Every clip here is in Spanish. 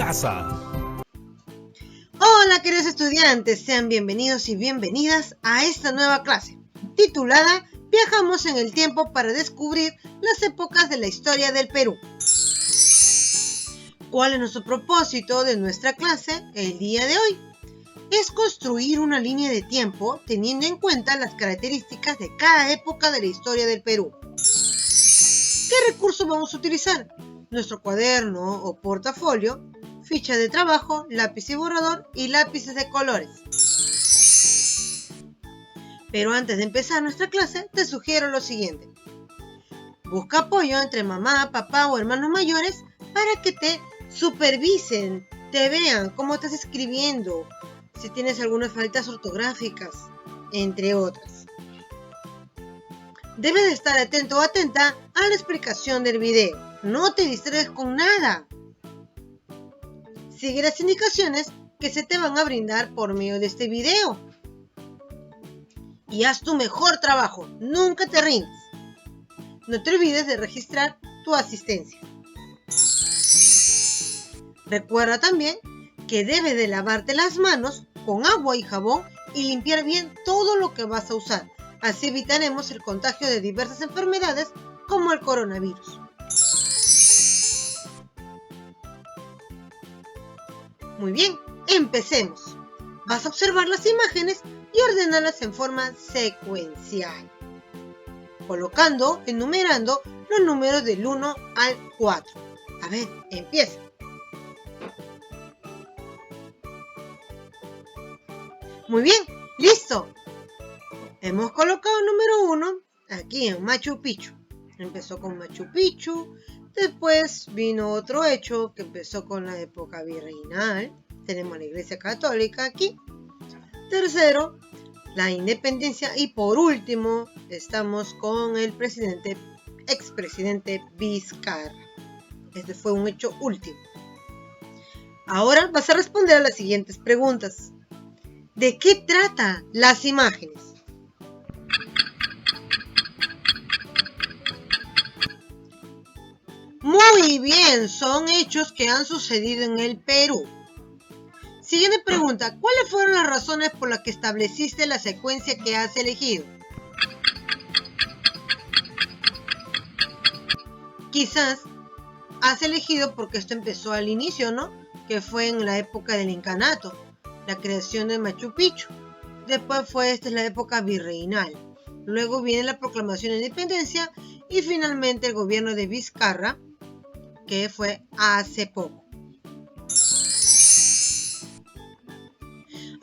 casa. Hola queridos estudiantes, sean bienvenidos y bienvenidas a esta nueva clase, titulada Viajamos en el tiempo para descubrir las épocas de la historia del Perú. ¿Cuál es nuestro propósito de nuestra clase el día de hoy? Es construir una línea de tiempo teniendo en cuenta las características de cada época de la historia del Perú. ¿Qué recursos vamos a utilizar? Nuestro cuaderno o portafolio, ficha de trabajo, lápiz y borrador y lápices de colores. Pero antes de empezar nuestra clase, te sugiero lo siguiente. Busca apoyo entre mamá, papá o hermanos mayores para que te supervisen, te vean cómo estás escribiendo, si tienes algunas faltas ortográficas, entre otras. Debes de estar atento o atenta a la explicación del video. No te distraigas con nada. Sigue las indicaciones que se te van a brindar por medio de este video. Y haz tu mejor trabajo. Nunca te rindas. No te olvides de registrar tu asistencia. Recuerda también que debes de lavarte las manos con agua y jabón y limpiar bien todo lo que vas a usar. Así evitaremos el contagio de diversas enfermedades como el coronavirus. Muy bien, empecemos. Vas a observar las imágenes y ordenarlas en forma secuencial, colocando, enumerando los números del 1 al 4. A ver, empieza. Muy bien, listo. Hemos colocado el número 1 aquí en Machu Picchu. Empezó con Machu Picchu, después vino otro hecho que empezó con la época virreinal. Tenemos la Iglesia Católica aquí. Tercero, la independencia. Y por último, estamos con el expresidente Vizcarra. Este fue un hecho último. Ahora vas a responder a las siguientes preguntas. ¿De qué tratan las imágenes? Muy bien, son hechos que han sucedido en el Perú. Siguiente pregunta, ¿cuáles fueron las razones por las que estableciste la secuencia que has elegido? Quizás has elegido porque esto empezó al inicio, ¿no? Que fue en la época del incanato, la creación de Machu Picchu. Después fue la época virreinal. Luego viene la proclamación de independencia y finalmente el gobierno de Vizcarra, que fue hace poco.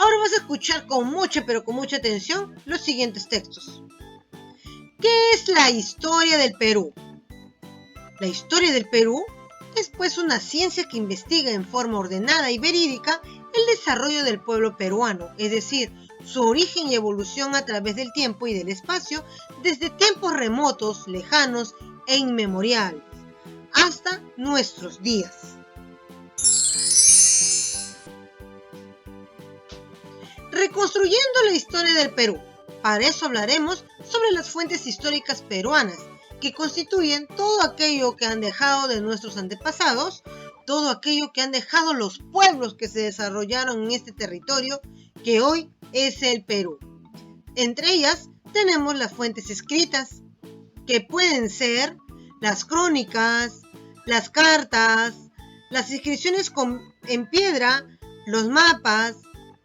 Ahora vas a escuchar con mucha atención los siguientes textos. ¿Qué es la historia del Perú? La historia del Perú es pues una ciencia que investiga en forma ordenada y verídica el desarrollo del pueblo peruano, es decir, su origen y evolución a través del tiempo y del espacio, desde tiempos remotos, lejanos e inmemoriales, hasta nuestros días. Reconstruyendo la historia del Perú. Para eso hablaremos sobre las fuentes históricas peruanas, que constituyen todo aquello que han dejado de nuestros antepasados, todo aquello que han dejado los pueblos que se desarrollaron en este territorio, que hoy es el Perú. Entre ellas tenemos las fuentes escritas, que pueden ser las crónicas, las cartas, las inscripciones en piedra, los mapas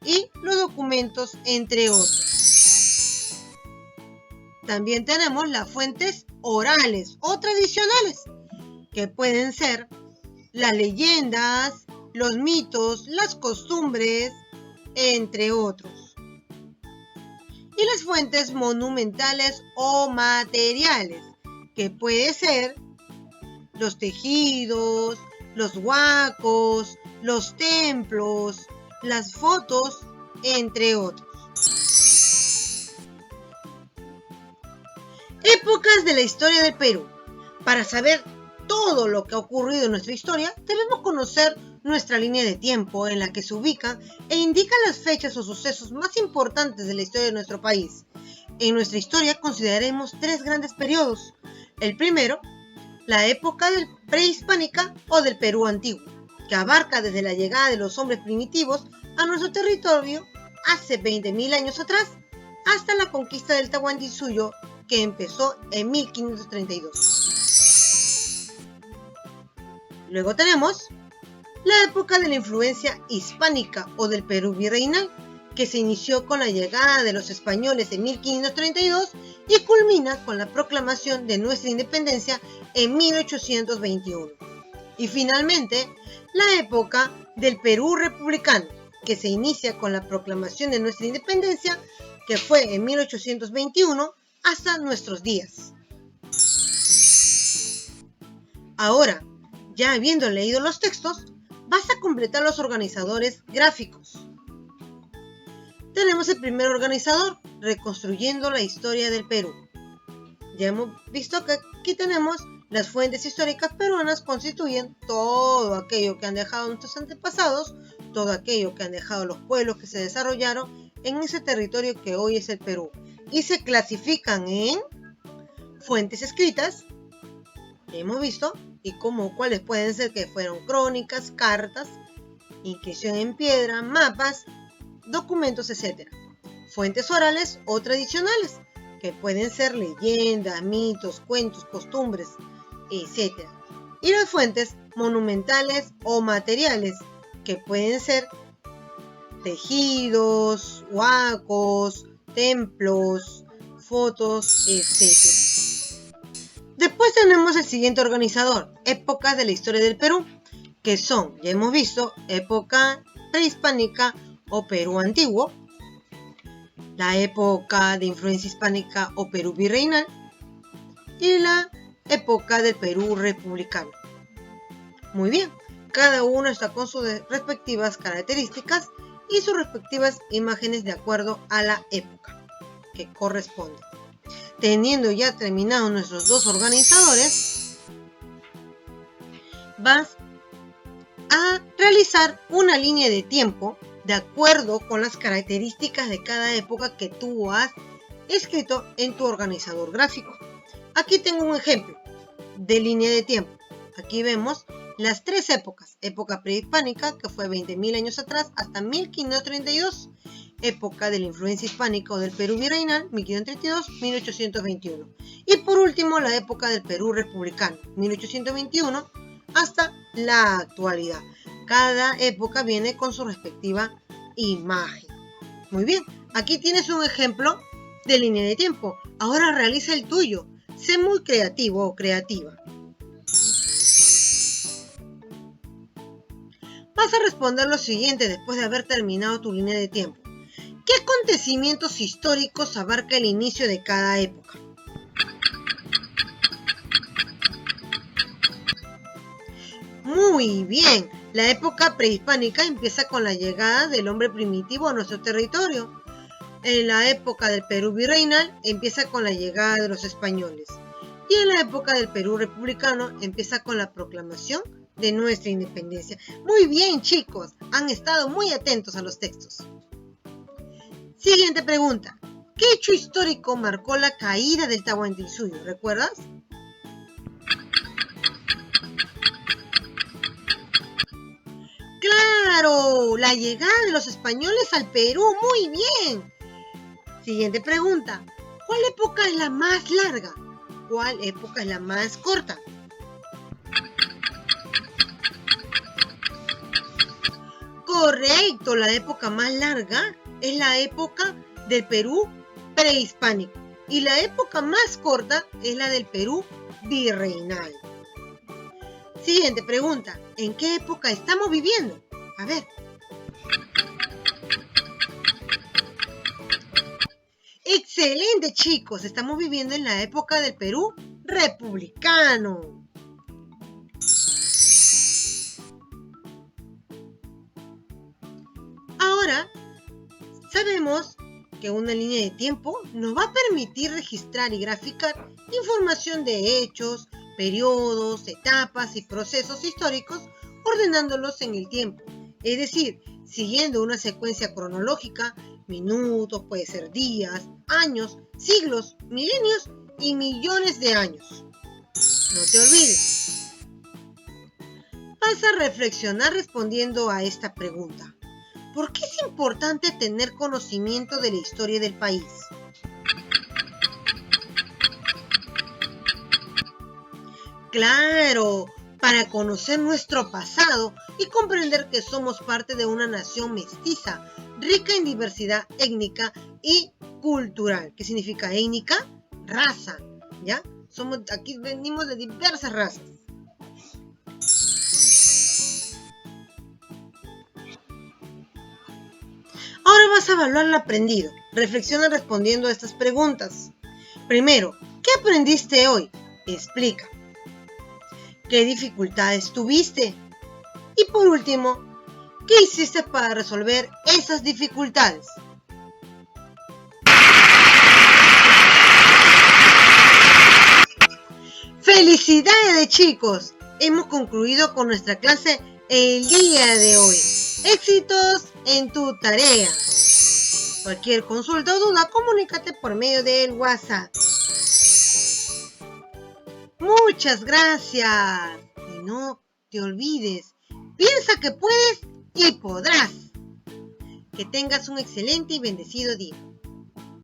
y los documentos, entre otros. También tenemos las fuentes orales o tradicionales, que pueden ser las leyendas, los mitos, las costumbres, entre otros. Y las fuentes monumentales o materiales, que puede ser los tejidos, los huacos, los templos, las fotos, entre otros. Épocas de la historia del Perú. Para saber todo lo que ha ocurrido en nuestra historia, debemos conocer nuestra línea de tiempo en la que se ubica e indica las fechas o sucesos más importantes de la historia de nuestro país. En nuestra historia consideraremos 3 grandes periodos. El primero, la época prehispánica o del Perú antiguo. que abarca desde la llegada de los hombres primitivos a nuestro territorio hace 20.000 años atrás hasta la conquista del Tahuantinsuyo, que empezó en 1532. Luego tenemos la época de la influencia hispánica o del Perú virreinal, que se inició con la llegada de los españoles en 1532 y culmina con la proclamación de nuestra independencia en 1821. Y finalmente, la época del Perú republicano, que se inicia con la proclamación de nuestra independencia, que fue en 1821 hasta nuestros días. Ahora, ya habiendo leído los textos, vas a completar los organizadores gráficos. Tenemos el primer organizador, reconstruyendo la historia del Perú. Ya hemos visto que aquí tenemos las fuentes históricas peruanas constituyen todo aquello que han dejado nuestros antepasados, todo aquello que han dejado los pueblos que se desarrollaron en ese territorio que hoy es el Perú. Y se clasifican en fuentes escritas, que hemos visto, y cuáles pueden ser, que fueron crónicas, cartas, inscripción en piedra, mapas, documentos, etc. Fuentes orales o tradicionales, que pueden ser leyendas, mitos, cuentos, costumbres, etc. Y las fuentes monumentales o materiales, que pueden ser tejidos, huacos, templos, fotos, etc. Después tenemos el siguiente organizador, épocas de la historia del Perú, que son, ya hemos visto, época prehispánica o Perú antiguo, la época de influencia hispánica o Perú virreinal y la época del Perú republicano. Muy bien, cada uno está con sus respectivas características y sus respectivas imágenes de acuerdo a la época que corresponde. Teniendo ya terminados nuestros dos organizadores, vas a realizar una línea de tiempo de acuerdo con las características de cada época que tú has escrito en tu organizador gráfico. Aquí tengo un ejemplo de línea de tiempo. Aquí vemos las tres épocas. Época prehispánica, que fue 20.000 años atrás, hasta 1532. Época de la influencia hispánica o del Perú virreinal, 1532-1821. Y por último, la época del Perú republicano, 1821 hasta la actualidad. Cada época viene con su respectiva imagen. Muy bien, aquí tienes un ejemplo de línea de tiempo. Ahora realiza el tuyo. Sé muy creativo o creativa. Vas a responder lo siguiente después de haber terminado tu línea de tiempo. ¿Qué acontecimientos históricos abarca el inicio de cada época? Muy bien, la época prehispánica empieza con la llegada del hombre primitivo a nuestro territorio. En la época del Perú virreinal empieza con la llegada de los españoles. Y en la época del Perú republicano empieza con la proclamación de nuestra independencia. Muy bien, chicos, han estado muy atentos a los textos. Siguiente pregunta. ¿Qué hecho histórico marcó la caída del Tahuantinsuyo? ¿Recuerdas? ¡Claro! La llegada de los españoles al Perú. ¡Muy bien! Siguiente pregunta. ¿Cuál época es la más larga? ¿Cuál época es la más corta? Correcto, la época más larga es la época del Perú prehispánico y la época más corta es la del Perú virreinal. Siguiente pregunta, ¿en qué época estamos viviendo? A ver. Excelente, chicos, estamos viviendo en la época del Perú republicano. Ahora, sabemos que una línea de tiempo nos va a permitir registrar y graficar información de hechos, periodos, etapas y procesos históricos, ordenándolos en el tiempo. Es decir, siguiendo una secuencia cronológica, minutos, puede ser días, años, siglos, milenios y millones de años. No te olvides. vas a reflexionar respondiendo a esta pregunta. ¿Por qué es importante tener conocimiento de la historia del país? Claro, para conocer nuestro pasado y comprender que somos parte de una nación mestiza, rica en diversidad étnica y cultural. ¿Qué significa étnica? Raza, ¿ya? Aquí venimos de diversas razas. Ahora vas a evaluar lo aprendido. Reflexiona respondiendo a estas preguntas. Primero, ¿qué aprendiste hoy? Explica. ¿Qué dificultades tuviste? Y por último, ¿qué hiciste para resolver esas dificultades? ¡Felicidades, chicos! Hemos concluido con nuestra clase el día de hoy. ¡Éxitos en tu tarea! Cualquier consulta o duda, comunícate por medio del WhatsApp. Muchas gracias. Y no te olvides, piensa que puedes y podrás. Que tengas un excelente y bendecido día.